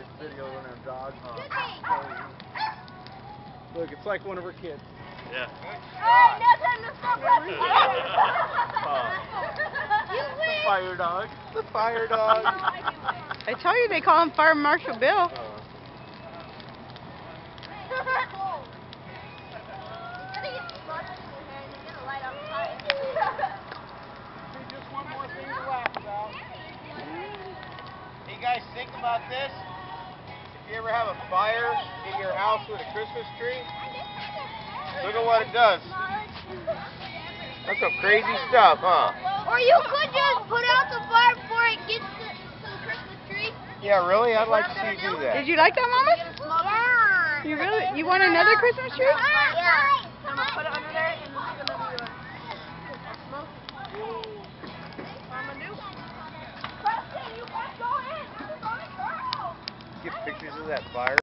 always videoing our dog. Look, it's like one of her kids. Yeah. The fire dog. The fire dog. I told you they call him Fire Marshal Bill. Just one more thing to laugh about. Hey guys, think about this. If you ever have a fire in your house with a Christmas tree, look at what it does. That's some crazy stuff, huh? Or you could just put out the fire before it gets to the Christmas tree. Yeah, really? I'd like to see you do that. Did you like that, Mama? Yeah. You really? You want another Christmas tree? Yeah. I'm gonna put it under there and it's gonna be yours. Smoke. What I'm gonna do? Preston, you can't go in. There's a girl. Get pictures of that fire.